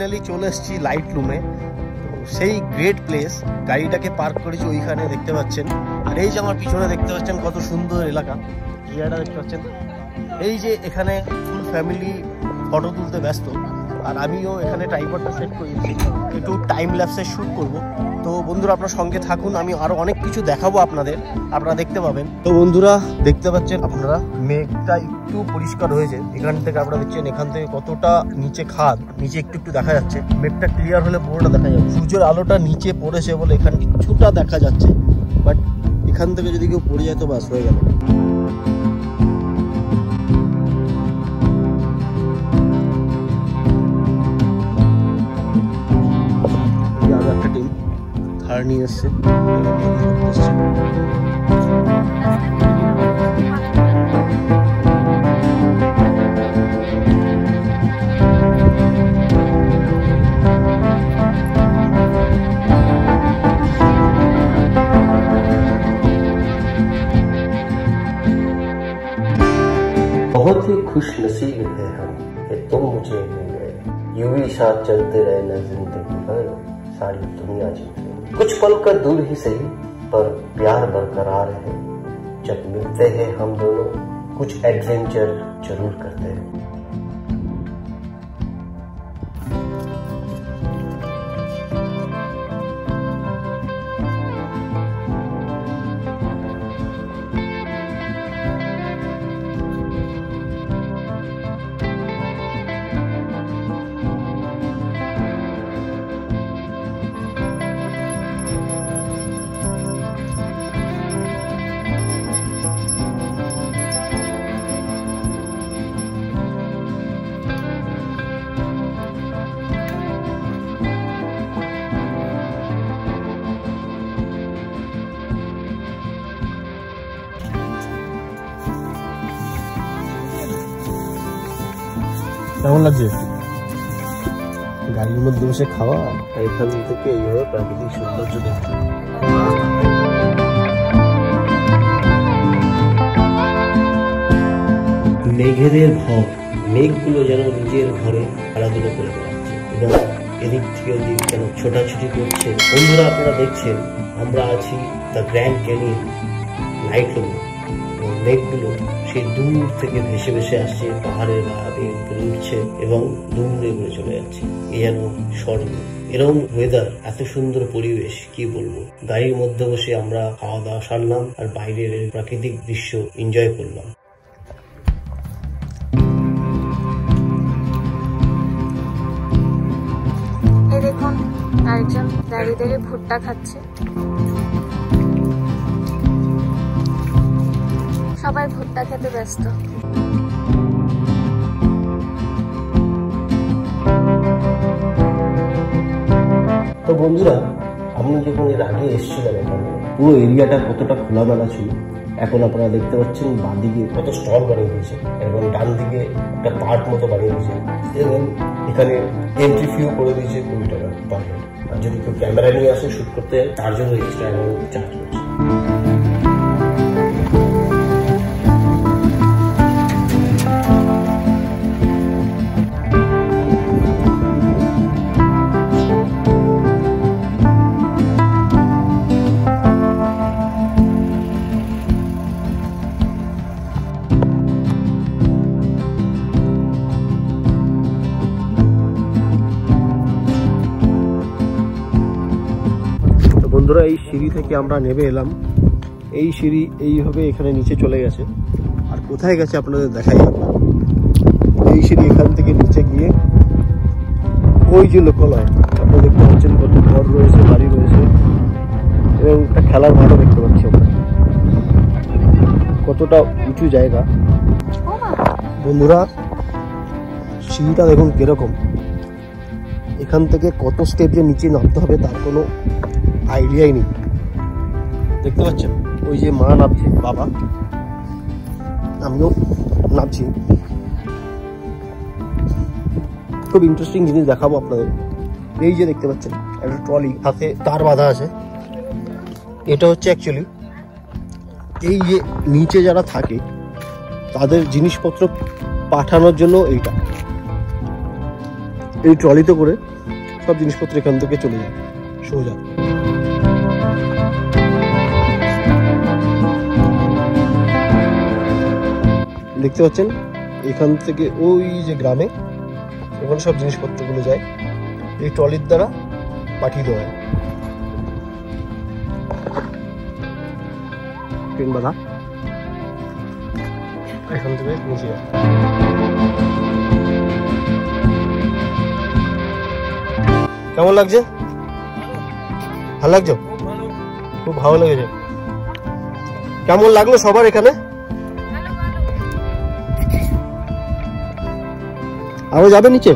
Finally চলে এসেছি light রুমে। সেই গ্রেট প্লেস, গাড়িটাকে পার্ক করেছি ওইখানে দেখতে পাচ্ছেন। আর এই যে আমার পিছনে দেখতে পাচ্ছেন কত সুন্দর এলাকা, এরিয়াটা দেখতে পাচ্ছেন। এই যে এখানে ফুল ফ্যামিলি ফটো তুলতে ব্যস্ত, আর আমিও এখানে ট্রাইপডটা সেট করেছি, একটু টাইম ল্যাপসে শ্যুট করব। তো বন্ধুরা আপনার সঙ্গে থাকুন, আমি আরও অনেক কিছু দেখাবো আপনাদের, আপনারা দেখতে পাবেন। তো বন্ধুরা দেখতে পাচ্ছেন আপনারা মেঘটা একটু পরিষ্কার হয়েছে, এখান থেকে আপনারা দেখছেন এখান থেকে কতটা নিচে খাদ, নিচে একটু একটু দেখা যাচ্ছে। মেঘটা ক্লিয়ার হলে পুরোটা দেখা যাবে, সূর্যের আলোটা নিচে পড়েছে বলে এখানে কিছুটা দেখা যাচ্ছে, বাট এখান থেকে যদি কেউ পড়ে যায় তো বাস হয়ে গেল। একটা টিম থার নিয়ে এসছে, बहुत ही खुश नसीब है हम कि तुम मुझे मिल गए, यूं ही साथ चलते रहना जिंदगी भर, सारी दुनिया जीते। कुछ पल का दूर ही सही पर प्यार बरकरार है, जब मिलते हैं हम दोनों कुछ एडवेंचर जरूर करते हैं। কেমন লাগছে গাড়ির মধ্যে বসে খাওয়া, এখান থেকে এইভাবে প্রাকৃতিক সৌন্দর্য দেখতে। মেঘেদের ঘর, মেঘগুলো যেন নিজের ঘরে খেলাধুলো করে বেড়াচ্ছে এবং এদিক থেকে ওদিক যেন ছোটাছুটি করছে। বন্ধুরা আপনারা দেখছেন আমরা আছি দ্য গ্র্যান্ড ক্যানিয়ন লাইট রুমে, মেঘগুলো সেই দূর থেকে ভেসে ভেসে আসছে, পাহাড়ের গায়ে উপরে উঠছে এবং দূরে উড়ে চলে যাচ্ছে। এ যেন স্বর্গ। এরকম ওয়েদার, এত সুন্দর পরিবেশ, কি বলবো। গাড়ির মধ্যে বসে আমরা খাওয়া দাওয়া সারলাম আর বাইরের প্রাকৃতিক দৃশ্য এনজয় করলাম। এই দেখুন একজন দাঁড়িয়ে দাঁড়িয়ে ভুট্টা খাচ্ছে। সবাই ভুট্টা খেতে ব্যস্ত। তো বন্ধুরা আপনি যখন এর আগে এসেছিলেন এখানে পুরো এরিয়াটা কতটা খোলামেলা ছিল, এখন আপনারা দেখতে পাচ্ছেন বাঁদিকে কত স্টল বানিয়ে দিয়েছে এবং ডান দিকে একটা পার্ক মতো বানিয়ে দিয়েছে এবং এখানে এন্ট্রি ফিও করে দিয়েছে 20 টাকা পার হেড। আর যদি কেউ ক্যামেরা নিয়ে আসে শুট করতে তার জন্য এক্সট্রা অ্যামাউন্ট চার্জ করছে। বন্ধুরা এই সিঁড়ি থেকে আমরা নেমে এলাম, এই সিঁড়ি এইভাবে এখানে নিচে চলে গেছে, আর কোথায় গেছে আপনাদের দেখাই যাবে। এই সিঁড়ি এখান থেকে নিচে গিয়ে ওই যে লোকালয় আপনারা দেখতে পাচ্ছেন, কত ঘর রয়েছে, বাড়ি রয়েছে এবং একটা খেলার মাঠও দেখতে পাচ্ছি আমরা, কতটা উঁচু জায়গা। বন্ধুরা সিঁড়িটা দেখুন কিরকম, এখান থেকে কত স্টেপ যে নিচে নামতে হবে তার কোনো আইডিয়াই নেই। দেখতে পাচ্ছেন ওই যে মা নামছে, বাবা, আমিও নামছি। খুব ইন্টারেস্টিং জিনিস দেখাবো আপনাদের। এই যে দেখতে পাচ্ছেন একটা ট্রলি, হাতে তার বাঁধা আছে। এটা হচ্ছে অ্যাকচুয়ালি এই যে নিচে যারা থাকে তাদের জিনিসপত্র পাঠানোর জন্য এইটা, এই ট্রলিতে করে সব জিনিসপত্র এখান থেকে চলে যায় সোজা। দেখতে পাচ্ছেন এখান থেকে ওই যে গ্রামে ওখানে সব জিনিসপত্রগুলো যায়, এই ট্রলির দ্বারা পাঠিয়ে দেওয়া হয়। ট্রেন বাধা এখান থেকে নিচে যায়। কেমন লাগছে? ভালো লাগছে? খুব ভালো লেগেছে। কেমন লাগলো সবার এখানে? আরো যাবে নিচে?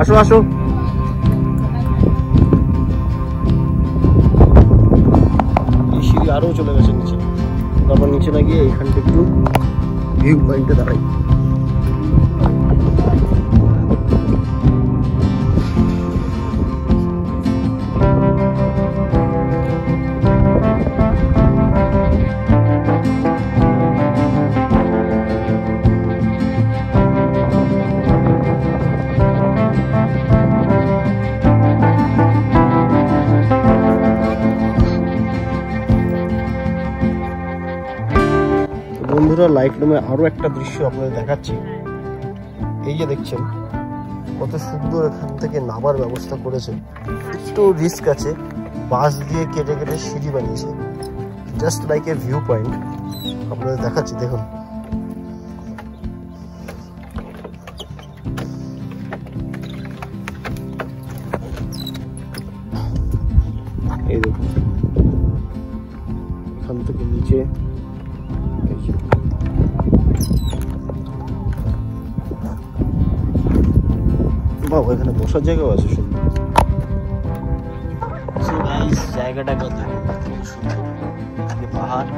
আসো আসো। এই সিঁড়ি আরো চলে গেছে নিচে, তারপর নিচে না গিয়ে এইখানটা একটু ভিউ পয়েন্টে দাঁড়াই। বন্ধুরা, লাইট রুমে আরো একটা দৃশ্য আপনাদের দেখাচ্ছি। এই যে দেখছেন কত সুন্দর এখান থেকে নামার ব্যবস্থা করেছে। একটু রিস্ক আছে, বাঁশ দিয়ে কেটে কেটে সিঁড়ি বানিয়েছে, just like a view point. আপনাদের দেখাচ্ছি, দেখুন। এই দেখুন এখান থেকে নিচে বাবা, এখানে বসার জায়গাও আছে সুন্দর। জায়গাটা কত সুন্দর, পাহাড়,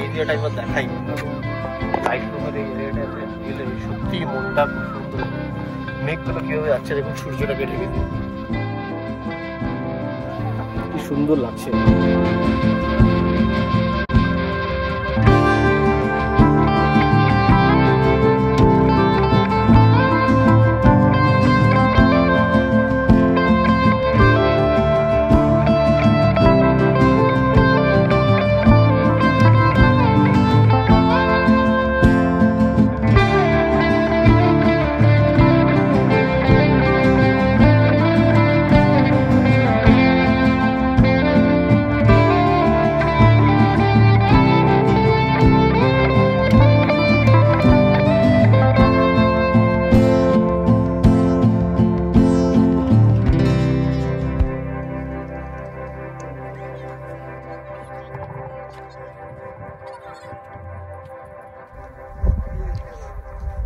এরিয়াটা একবার দেখাই। লাইট রুমের এই এরিয়াটাতে গেলে সত্যি মনটা খুব সুন্দর। মেঘগুলো কিভাবে যাচ্ছে দেখুন, সূর্যটাকে ঢেকে দিয়ে কি সুন্দর লাগছে।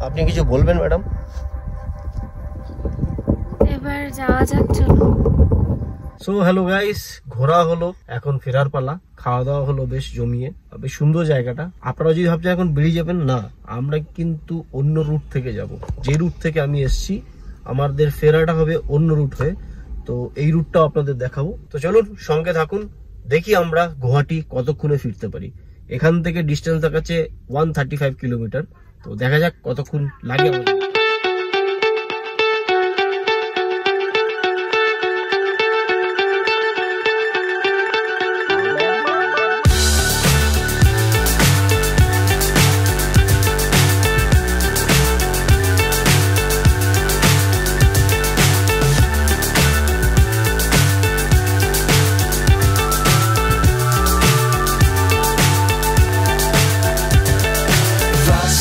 আপনি কিছু বলবেন ম্যাডাম? এবার যাওয়া যাক, চলো। সো হ্যালো গাইস, ঘোরা হলো, এখন ফেরার পালা। খাওয়া দাওয়া হলো বেশ জমিয়ে, বেশ সুন্দর জায়গাটা। আপনারা যদি ভাবছেন এখন বেরিয়ে যাবেন, না, আমরা কিন্তু অন্য রুট থেকে যাব। যে রুট থেকে আমি এসছি আমাদের ফেরাটা হবে অন্য রুট হয়ে, তো এই রুটটাও আপনাদের দেখাবো। তো চলুন সঙ্গে থাকুন, দেখি আমরা গুয়াহাটি কতক্ষণে ফিরতে পারি। এখান থেকে ডিস্টেন্স দেখাচ্ছে 135 কিলোমিটার, তো দেখা যাক কতক্ষণ লাগে আমাদের।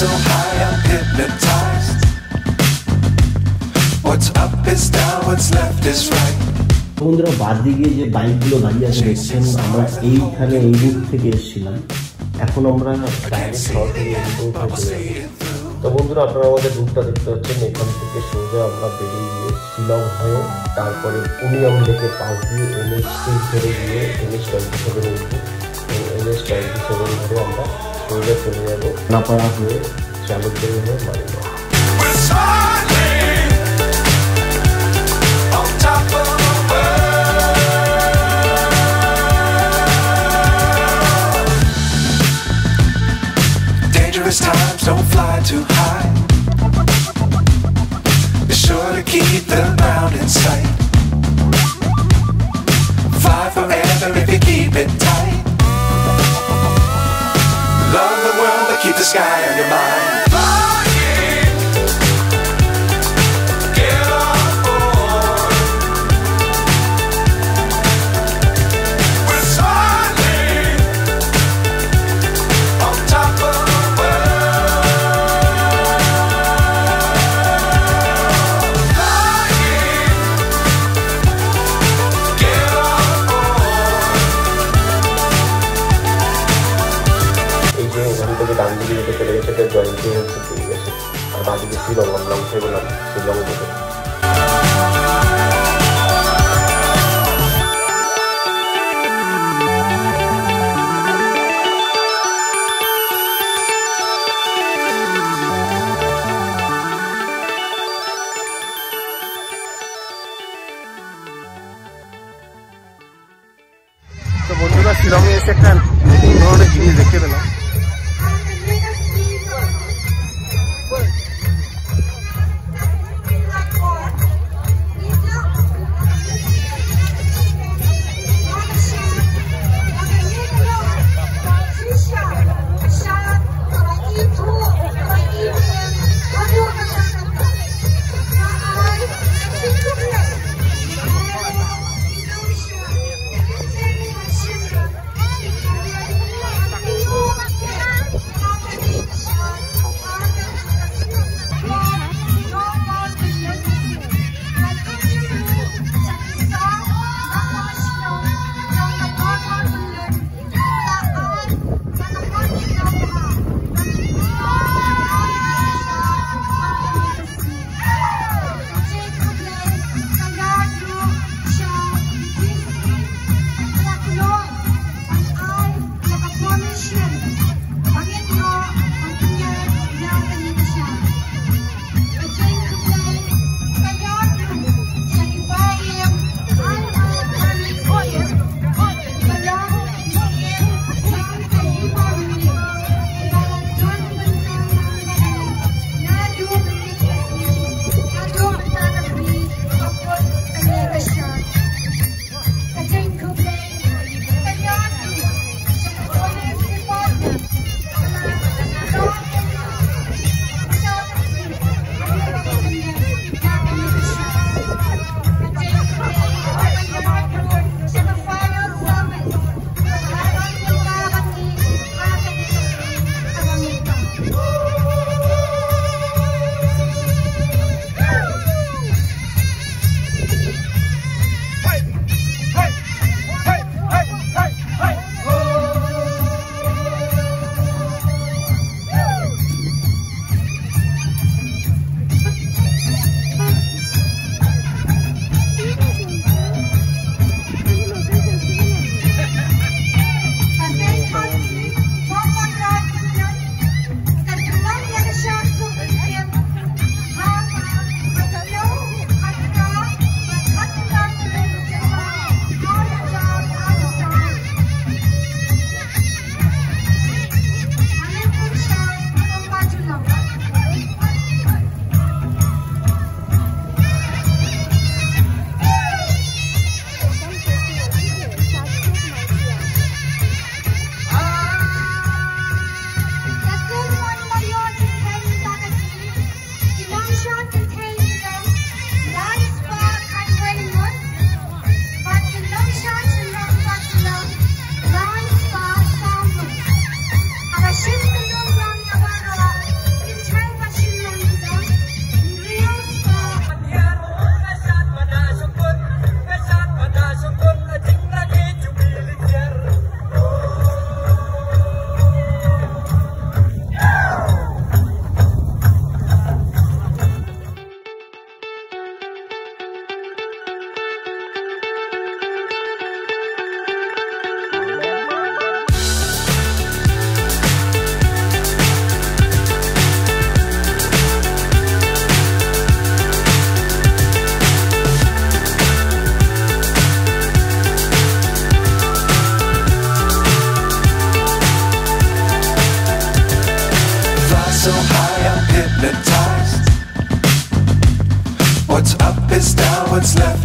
So high, I'm hypnotized. What's up is down, what's left is right. বন্ধুরা, বাদ দিকে যে বাইকগুলো দাঁড়িয়ে আছে দেখছেন, আমরা এইখানে এই রুট থেকে এসেছিলাম। এখন আমরা ডাইরেক্ট সরাসরি চলে যাবো। তো বন্ধুরা, আপনারা আমাদের রুটটা দেখতে পাচ্ছেন। এখান থেকে সোজা আমরা বেরিয়ে গিয়ে শিলং হয়ে তারপরে উমিয়াম লেকের পাশ দিয়ে NH6 ধরে গিয়ে NH27 উঠবো। NH27 ধরে আমরা সোজা চলে যাবো নাপাড়া হয়ে চালকদের হয়ে Maligaon. We're soaring on top of the world. Dangerous times, don't fly too high. Be sure to keep the ground in sight. Fly forever if you keep it tight. Love the world, but keep the sky on your mind. Flying, get on board. We're soaring on top of the world. Flying, get on board. এই যে ওখান থেকে ডান দিকে যেতে চলে গেছে, এটা জয়ন্তী হচ্ছে পেয়ে গেছে। আর বাদিকে শিলং, আমরা উঠে গেলাম শিলং থেকে। তো বন্ধুরা, শিলংয়ে এসে একটা নতুন ধরনের জিনিস দেখতে পেলাম।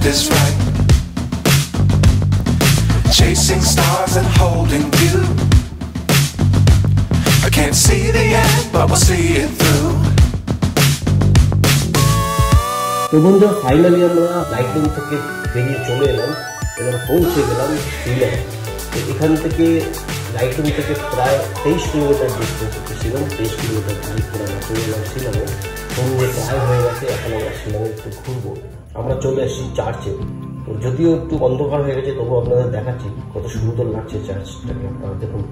is right. Chasing stars and holding you. I can't see the end, but we'll see it through. তো বন্ধুরা ফাইনালি আমরা লাইটলুম থেকে বেরিয়ে চলে এলাম এবং পৌঁছে গেলাম শিলং। তো এখান থেকে লাইটলুম থেকে প্রায় 23 কিলোমিটার ডিস্টেন্স ছিলাম, 23 কিলোমিটার গাড়ি করে আমরা চলে এলাম শিলংয়ে। সন্ধ্যে প্রায় হয়ে গেছে, এখন আমরা শিলংয়ে একটু ঘুরবো। আমরা চলে এসেছি চার্চে, তো যদিও একটু অন্ধকার হয়ে গেছে তবুও আপনাদের দেখাচ্ছি কত সুন্দর লাগছে চার্চটাকে। আপনারা দেখুন,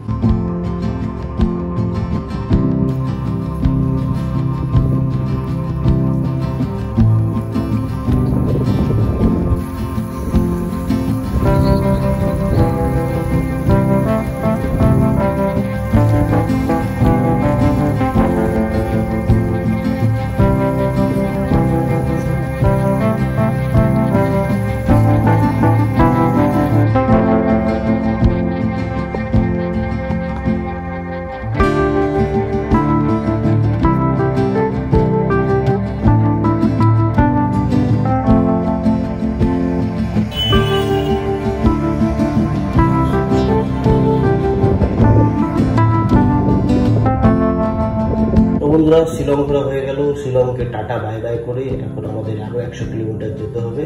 বন্ধুরা শিলং ঘোরা হয়ে গেল। শিলংকে টাটা বাই বাই করে এখন আমাদের আরো 100 কিলোমিটার যেতে হবে।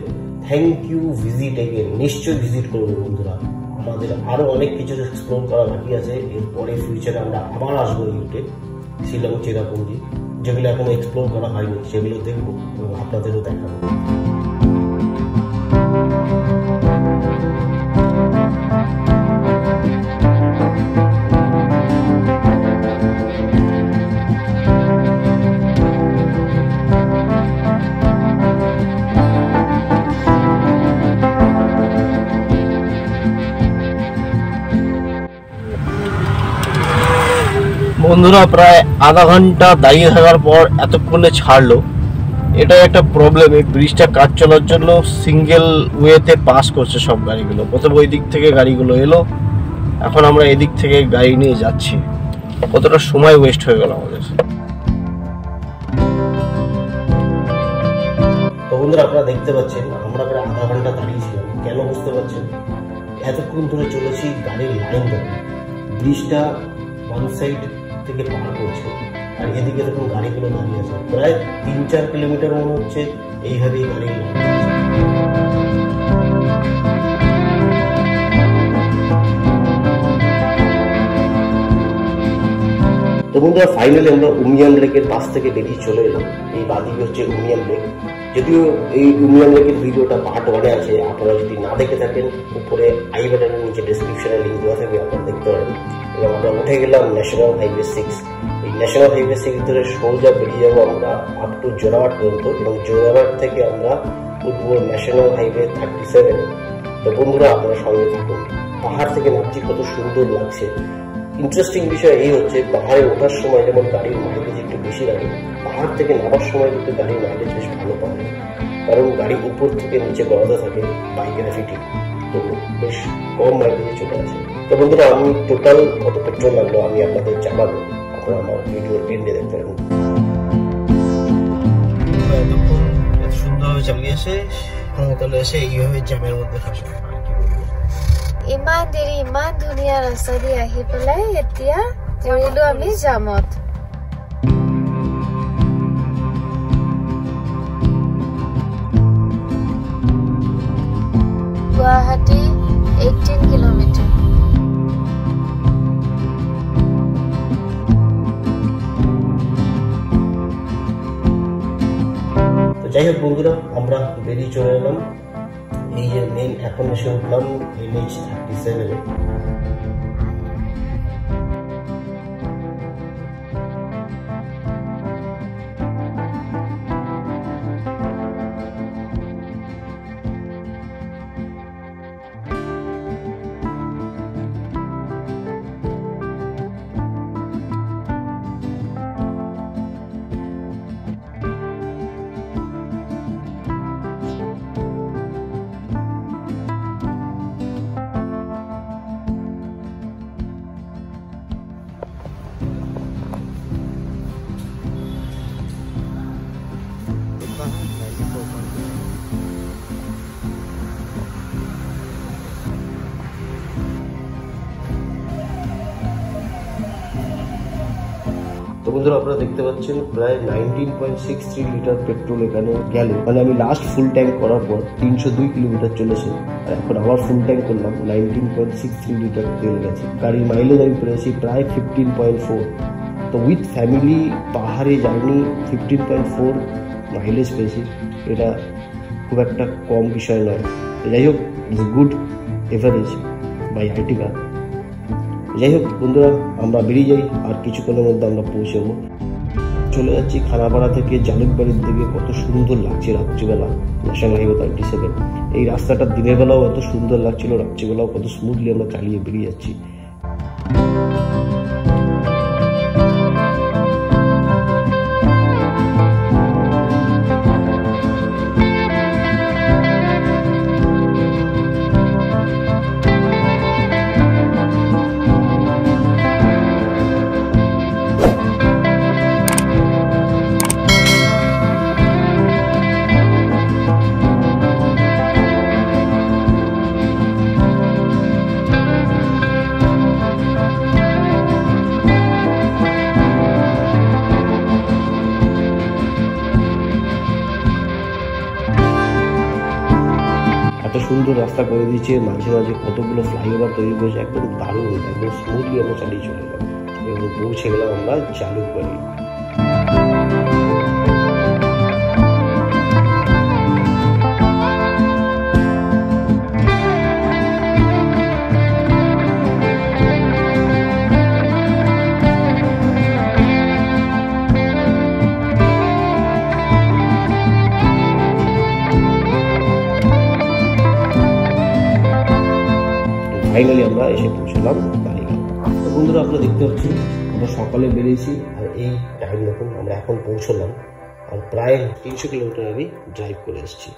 Thank you, visit again. নিশ্চয়ই ভিজিট করবো বন্ধুরা, আমাদের আরো অনেক কিছু এক্সপ্লোর করা বাকি আছে। এরপরে ফিউচারে আমরা আবার আসবো ইউকে, শিলং, চেরাপুঞ্জি, যেগুলো এখনো এক্সপ্লোর করা হয়নি সেগুলো দেখবো এবং আপনাদেরও দেখাবো। বন্ধুরা প্রায় আধা ঘন্টা দাঁড়িয়ে থাকার পর এতক্ষণে ছাড়লো। এটা একটা প্রবলেম, এই ব্রিজটা কাজ চলার জন্য সিঙ্গেল ওয়েতে পাস করছে সব গাড়িগুলো। প্রথমে ওই দিক থেকে গাড়িগুলো এলো, এখন আমরা এদিক থেকে গাড়ি নিয়ে যাচ্ছি। কতটা সময় ওয়েস্ট হয়ে গেল আমাদের। তো বন্ধুরা আপনারা দেখতে পাচ্ছেন আমরা প্রায় আধা ঘন্টা দাঁড়িয়েছিলাম। কেন বুঝতে পারছেন? এতক্ষণ ধরে চলেছি গাড়ির লাইন ধরে। ব্রিজটা ওয়ান সাইড থেকে পার করছে আর এদিকে দেখুন গাড়িগুলো দাঁড়িয়ে আছে। প্রায় 3-4 কিলোমিটার মনে হচ্ছে এইভাবেই গাড়ির লাইন আছে। তো বন্ধুরা ফাইনালি আমরা উমিয়াম লেকের পাশ থেকে বেরিয়ে চলে এলাম। এই বাদিকে হচ্ছে উমিয়াম লেক। যদিও এই উমিয়াম লেকের ভিডিওটা পার্ট 1-এ আছে, আপনারা যদি না দেখে থাকেন উপরে আই বাটনের নিচে ডেসক্রিপশনে লিঙ্ক দেওয়া থাকবে, আপনারা দেখতে পারেন। এবং আমরা উঠে গেলাম ন্যাশনাল হাইওয়ে 6। এই ন্যাশনাল হাইওয়ে 6 ধরে সোজা বেরিয়ে যাবো আমরা আপ টু জোড়াহাট পর্যন্ত এবং জোড়াহাট থেকে আমরা উঠবো ন্যাশনাল হাইওয়ে 37। তো বন্ধুরা আপনারা সঙ্গে থাকুন। পাহাড় থেকে নামছি, কত সুন্দর লাগছে। ইন্টারেস্টিং বিষয় এই হচ্ছে পাহাড়ে ওঠার সময় যেমন গাড়ির মাইলেজ একটু বেশি লাগে, পাহাড় থেকে নামার সময় কিন্তু গাড়ির মাইলেজ বেশ ভালো পাবে, কারণ গাড়ি উপর থেকে নিচে গড়াতে থাকে বাই গ্রাভিটি, তো বেশ কম মাইলেজে চলে আসে। তো বন্ধুরা আমি টোটাল কত পেট্রোল লাগলো আমি আপনাদের জানাবো, আপনারা আমার ভিডিওর এন্ডে দেখতে পারেন। এতক্ষণ এত সুন্দরভাবে চালিয়ে এসে সমতলে এসে এইভাবে জ্যামের মধ্যে ফাঁসে। ইমান দেৰি ইমান ধুনীয়া ৰাস্তা দি আহি পেলাই এতিয়া পৰিলো আমি জামত। গুৱাহাটী 18 কিলোমিটার। তো যাই হোক বন্ধুরা আমরা বেরিয়ে চলে এলাম। এই যে মেন এখন এসে উঠলাম NH 37-এ। বন্ধুরা আপনারা দেখতে পাচ্ছেন প্রায় 19.63 লিটার পেট্রোল এখানে গেল। মানে আমি লাস্ট ফুল ট্যাঙ্ক করার পর 302 কিলোমিটার চলেছে, আর এখন আবার ফুল ট্যাঙ্ক করলাম 19.63 লিটার তেল গেছে। গাড়ির মাইলেজ আমি পেয়েছি প্রায় 15.4। তো উইথ ফ্যামিলি পাহাড়ে জার্নি 15.4 মাইলেজ পেয়েছি, এটা খুব একটা কম বিষয় নয়। যাই হোক, it's good average by Ertiga. যাই হোক বন্ধুরা, আমরা বেরিয়ে যাই, আর কিছুক্ষণের মধ্যে আমরা পৌঁছাবো। চলে যাচ্ছি খানাপাড়া থেকে জালুকবাড়ির দিকে। কত সুন্দর লাগছে রাত্রিবেলা ন্যাশনাল হাইওয়ে 37। এই রাস্তাটা দিনের বেলাও এত সুন্দর লাগছিল, রাত্রিবেলাও কত স্মুথলি আমরা চালিয়ে বেরিয়ে যাচ্ছি। এত সুন্দর রাস্তা করে দিয়েছে, মাঝে মাঝে কতগুলো ফ্লাইওভার তৈরি করেছে, একদম দারুণ, একদম স্মুথলি আমরা চালিয়ে চলে গেলাম এবং পৌঁছে গেলাম আমরা জালুকবাড়ি। ফাইনালি আমরা এসে পৌঁছলাম বালিগাঁও। তো বন্ধুরা আপনারা দেখতে পাচ্ছেন আমরা সকালে বেরিয়েছি, আর এই টাইম দেখুন আমরা এখন পৌঁছলাম, আর প্রায় 300 কিলোমিটার আমি ড্রাইভ করে এসেছি।